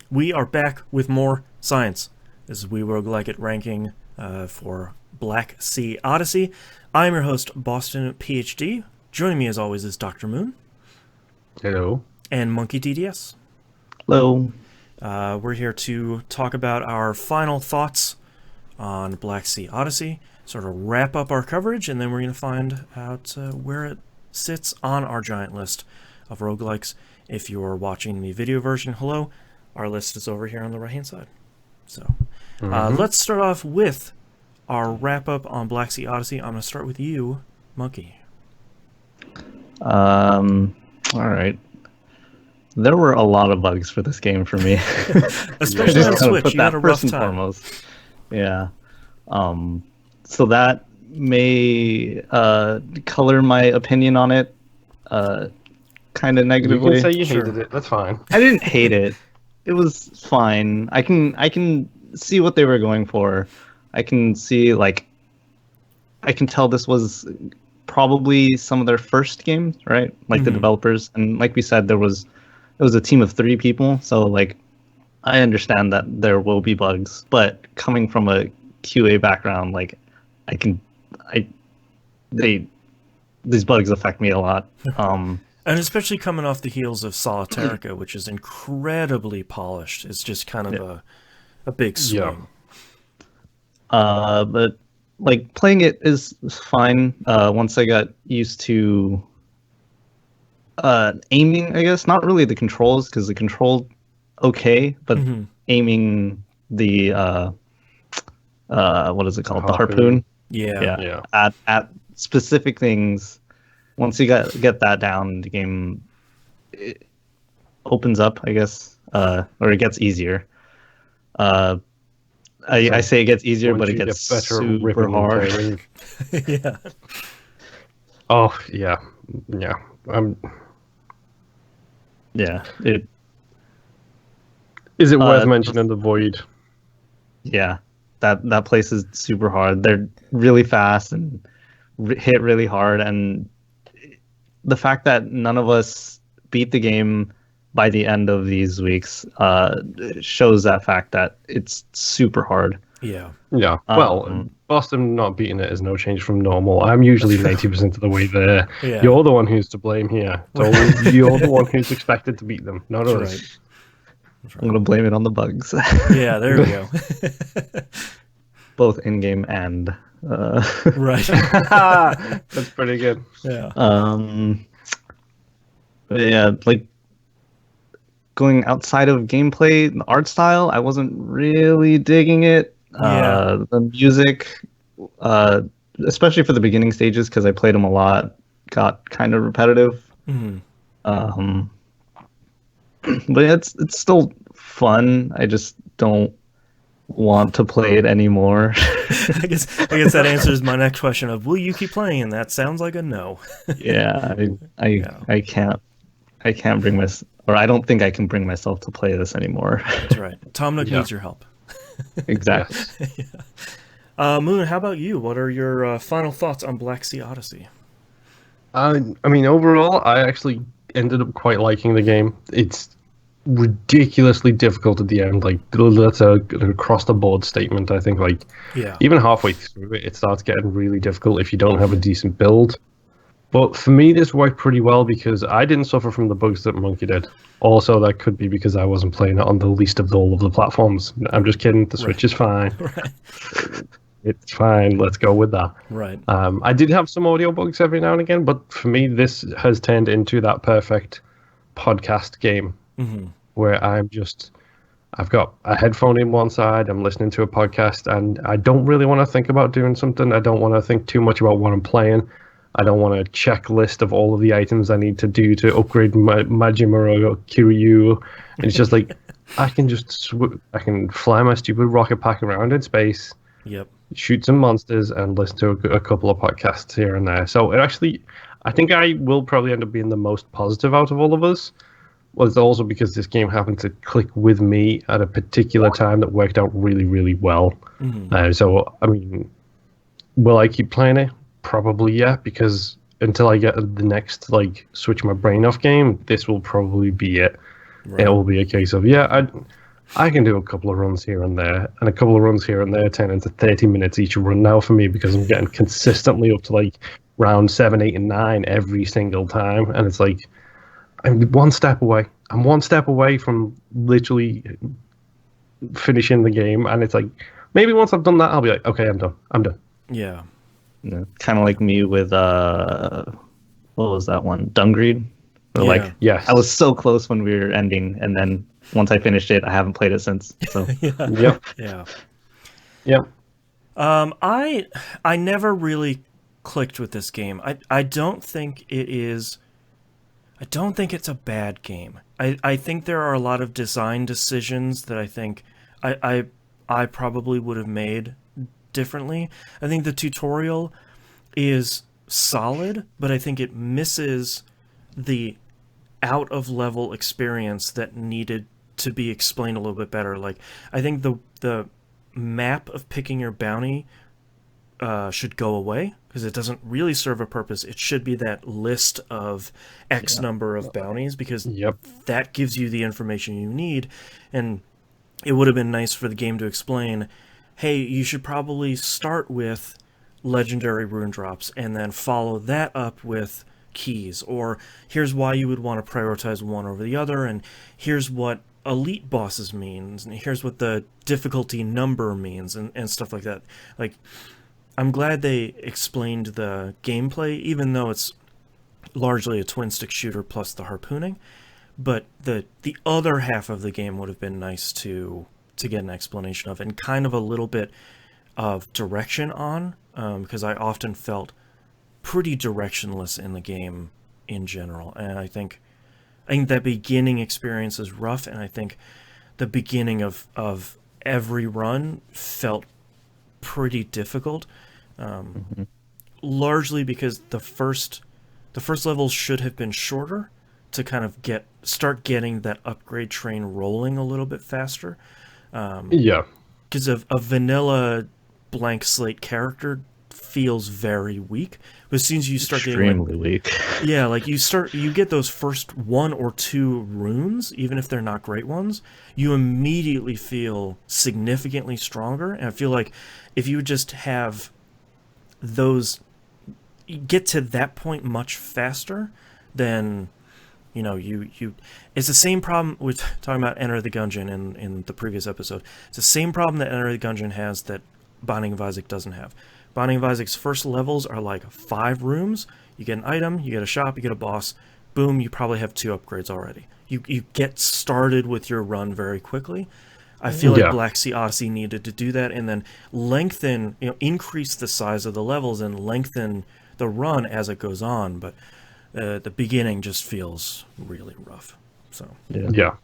We are back with more science. This is We Roguelike It ranking for Blacksea Odyssey. I'm your host, Boston PhD. Joining me as always is Dr. Moon. Hello. And Monkey DDS. Hello. We're here to talk about our final thoughts on Blacksea Odyssey, sort of wrap up our coverage, and then we're going to find out where it sits on our giant list of roguelikes. If you're watching the video version, hello, our list is over here on the right-hand side. So let's start off with our wrap-up on Blacksea Odyssey. I'm going to start with you, Monkey. All right. There were a lot of bugs for this game for me. Especially on Switch, you had a rough time. Foremost. Yeah. So that may color my opinion on it kind of negatively. You can say you hated it. That's fine. I didn't hate it. It was fine. I can see what they were going for. I can see, I can tell this was probably some of their first games, right? Like the developers, and like we said, it was a team of 3 people, so I understand that there will be bugs, but coming from a QA background, these bugs affect me a lot. And especially coming off the heels of Solitarica, which is incredibly polished. It's just kind of a big swing. Yeah. But playing it is fine. Once I got used to aiming, I guess, not really the controls, because the control okay, but aiming the what is it called, the harpoon. Yeah. At specific things. Once you get that down, the game opens up, I guess, or it gets easier. I say it gets easier, but it gets super hard. Yeah. Oh yeah. Yeah. Is it worth mentioning the void? Yeah, that place is super hard. They're really fast and hit really hard, and the fact that none of us beat the game by the end of these weeks shows that fact that it's super hard. Yeah. Yeah. Well, Boston not beating it is no change from normal. I'm usually 90% of the way there. Yeah. You're the one who's to blame here. So you're the one who's expected to beat them, not us. Right. I'm going to blame it on the bugs. Yeah, there we go. Both in-game and... Right. That's pretty good. Yeah. Yeah, going outside of gameplay, the art style, I wasn't really digging it. Yeah. The music, especially for the beginning stages, because I played them a lot, got kind of repetitive. But it's still fun. I just don't want to play it anymore. I guess that answers my next question of, will you keep playing? And that sounds like a no. Yeah, I can't bring or I don't think I can bring myself to play this anymore. That's right. Tom Nook needs your help. Exactly. Yeah. Moon, how about you? What are your final thoughts on Blacksea Odyssey? I mean, overall, I actually ended up quite liking the game. It's ridiculously difficult at the end. That's an across the board statement. I think even halfway through it starts getting really difficult if you don't have a decent build. But for me, this worked pretty well because I didn't suffer from the bugs that Monkey did. Also, that could be because I wasn't playing it on the least of all of the platforms. I'm just kidding. The Switch is fine. Right. It's fine. Let's go with that. Right. I did have some audio bugs every now and again, but for me, this has turned into that perfect podcast game where I've got a headphone in one side, I'm listening to a podcast, and I don't really want to think about doing something. I don't want to think too much about what I'm playing. I don't want a checklist of all of the items I need to do to upgrade my Majima or Kiryu. And it's just I can fly my stupid rocket pack around in space. Yep. Shoot some monsters and listen to a couple of podcasts here and there. So I think I will probably end up being the most positive out of all of us. Well, it's also because this game happened to click with me at a particular time that worked out really, really well. So, I mean, will I keep playing it? Probably, yeah, because until I get the next, switch my brain off game, this will probably be it. Right. It will be a case of, I can do a couple of runs here and there, and a couple of runs here and there turn into 30 minutes each run now for me because I'm getting consistently up to like round 7, 8, and 9 every single time, and it's like I'm one step away. I'm one step away from literally finishing the game, and it's like maybe once I've done that, I'll be like, okay, I'm done. I'm done. Yeah. Kind of like me with what was that one? Dungreed. Where, Yeah. like, Yes. I was so close when we were ending, and then once I finished it, I haven't played it since. So Yeah. Yep. Yeah. Yep. I never really clicked with this game. I don't think it is. I don't think it's a bad game. I think there are a lot of design decisions that I think I probably would have made differently. I think the tutorial is solid, but I think it misses the out of level experience that needed to be explained a little bit better. Like, I think the map of picking your bounty should go away because it doesn't really serve a purpose. It should be that list of X number of bounties because Yep. that gives you the information you need. And it would have been nice for the game to explain, hey, you should probably start with legendary rune drops and then follow that up with keys, or here's why you would want to prioritize one over the other, and here's what elite bosses means, and here's what the difficulty number means, and stuff like that. Like, I'm glad they explained the gameplay, even though it's largely a twin stick shooter plus the harpooning. But the other half of the game would have been nice to get an explanation of, and kind of a little bit of direction on, because I often felt pretty directionless in the game in general. And I think that beginning experience is rough, and I think the beginning of every run felt pretty difficult, largely because the first levels should have been shorter to kind of start getting that upgrade train rolling a little bit faster. Yeah. Because a vanilla blank slate character feels very weak, but as soon as you start getting extremely weak. yeah, like you get those first 1 or 2 runes, even if they're not great ones, you immediately feel significantly stronger. And I feel like if you just have those, get to that point much faster, then you it's the same problem with talking about Enter the Gungeon in the previous episode. It's the same problem that Enter the Gungeon has that Binding of Isaac doesn't have. Binding of Isaac's first levels are like 5 rooms. You get an item, you get a shop, you get a boss. Boom, you probably have 2 upgrades already. You get started with your run very quickly. I feel like Blacksea Odyssey needed to do that, and then lengthen, increase the size of the levels and lengthen the run as it goes on. But the beginning just feels really rough. So Yeah.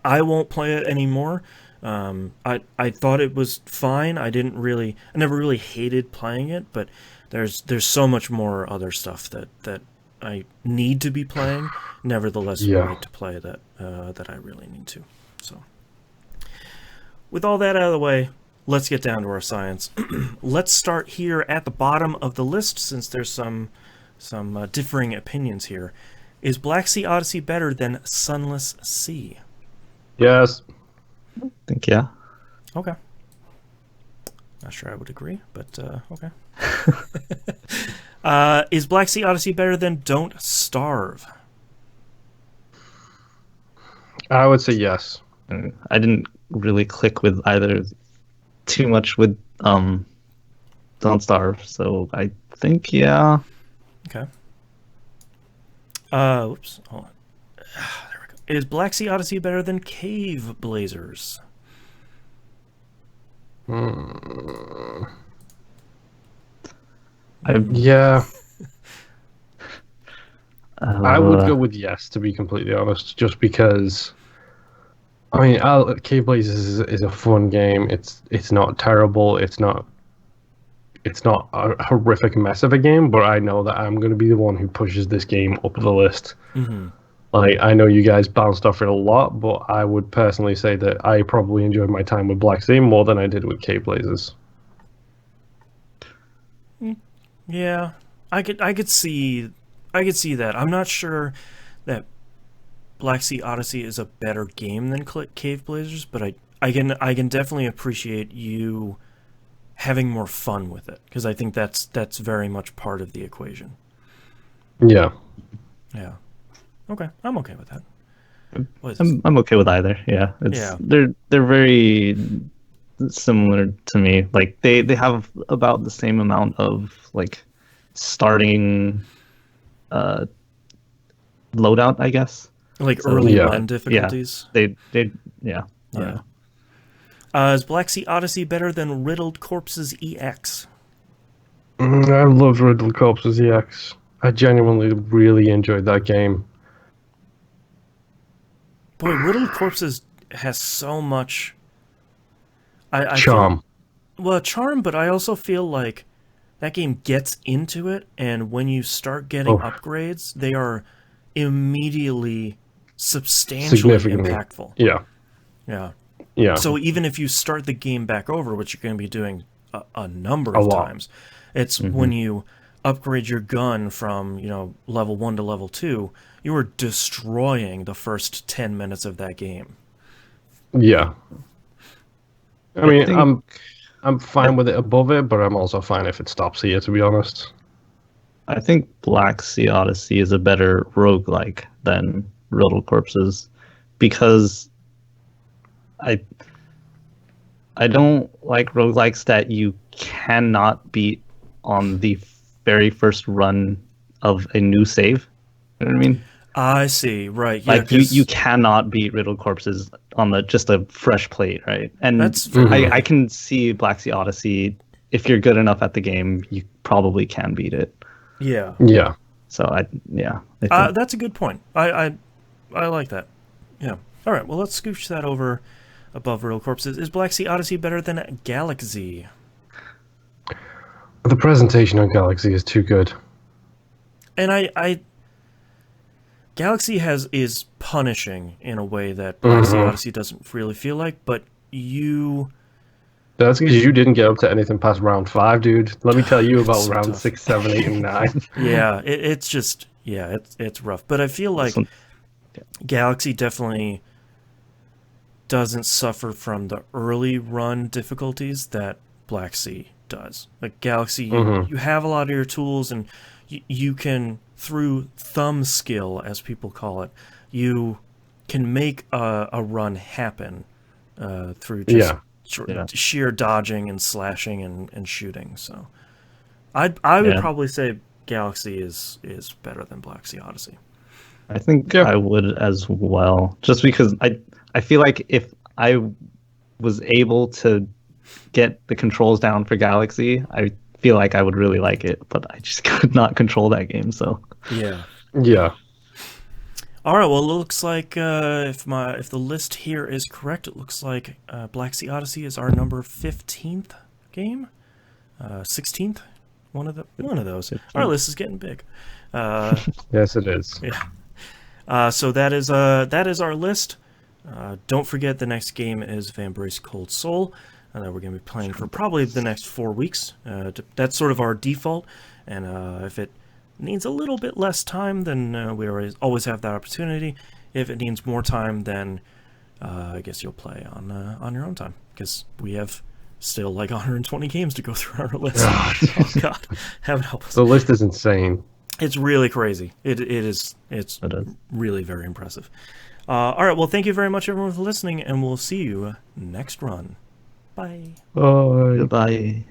I won't play it anymore. I thought it was fine. I never really hated playing it, but there's so much more other stuff that I need to be playing. Nevertheless, right to play that I really need to. So, with all that out of the way, let's get down to our science. Let's start here at the bottom of the list, since there's some differing opinions here. Is Blacksea Odyssey better than Sunless Sea? Yes. I think, yeah. Okay. Not sure I would agree, but okay. Is Blacksea Odyssey better than Don't Starve? I would say yes. I didn't really click with either too much with Don't Starve, so I think, yeah. Okay. Whoops. Hold on. There we go. Is Blacksea Odyssey better than Cave Blazers? Yeah. I would go with yes, to be completely honest, just because. I mean, Cave Blazers is a fun game. It's not terrible. It's not a horrific mess of a game, but I know that I'm going to be the one who pushes this game up the list. Mm-hmm. Like, I know you guys bounced off it a lot, but I would personally say that I probably enjoyed my time with Blacksea more than I did with Cave Blazers. Yeah, I could see that. I'm not sure that Blacksea Odyssey is a better game than Cave Blazers, but I can definitely appreciate you having more fun with it, because I think that's very much part of the equation. Yeah. Yeah. Okay, I'm okay with that. I'm okay with either. Yeah, they're very similar to me. Like they have about the same amount of like starting loadout, I guess. Like So, early run difficulties. Yeah, yeah. Yeah. Is Blacksea Odyssey better than Riddled Corpses EX? I loved Riddled Corpses EX. I genuinely really enjoyed that game. Boy, Riddled Corpses has so much... I charm. Charm, but I also feel like that game gets into it, and when you start getting upgrades, they are immediately substantially impactful. Yeah. Yeah. So even if you start the game back over, which you're going to be doing a number of times, it's when you upgrade your gun from, level 1 to level 2, you are destroying the first 10 minutes of that game. Yeah. I mean, I'm fine with it above it, but I'm also fine if it stops here, to be honest. I think Blacksea Odyssey is a better roguelike than Riddled Corpses, because I don't like roguelikes that you cannot beat on the very first run of a new save. You know what I mean? I see, right. Yeah, like you cannot beat Riddled Corpses on just a fresh plate, right? And I can see Blacksea Odyssey, if you're good enough at the game, you probably can beat it. Yeah. Yeah. So I think that's a good point. I like that. Yeah. All right, well, let's scooch that over above Riddled Corpses. Is Blacksea Odyssey better than Galaxy? The presentation on Galaxy is too good. And I Galaxy is punishing in a way that Blacksea Odyssey doesn't really feel like, but that's because you didn't get up to anything past round 5, dude. Let me tell you about round tough. 6, 7, 8, and 9. Yeah, it's just it's rough. But I feel like Galaxy definitely doesn't suffer from the early run difficulties that Blacksea does. Like Galaxy, you have a lot of your tools, and you can, through thumb skill, as people call it, you can make a run happen through just sheer dodging and slashing and shooting. So I would probably say Galaxy is better than Blacksea Odyssey. I think I would as well, just because I feel like if I was able to get the controls down for Galaxy, I feel like I would really like it, but I just could not control that game. So yeah. All right. Well, it looks like if the list here is correct, it looks like Blacksea Odyssey is our number 15th game, 16th. One of those. 15th. Our list is getting big. Yes, it is. Yeah. So that is our list. Don't forget the next game is Vambrace Cold Soul. That we're going to be playing for probably the next 4 weeks. That's sort of our default, and if it needs a little bit less time, then we always have that opportunity. If it needs more time, then I guess you'll play on your own time, because we have still like 120 games to go through our list. Oh God, heaven help us. The list is insane. It's really crazy. It is. It's really very impressive. All right. Well, thank you very much, everyone, for listening, and we'll see you next run. Bye. Goodbye.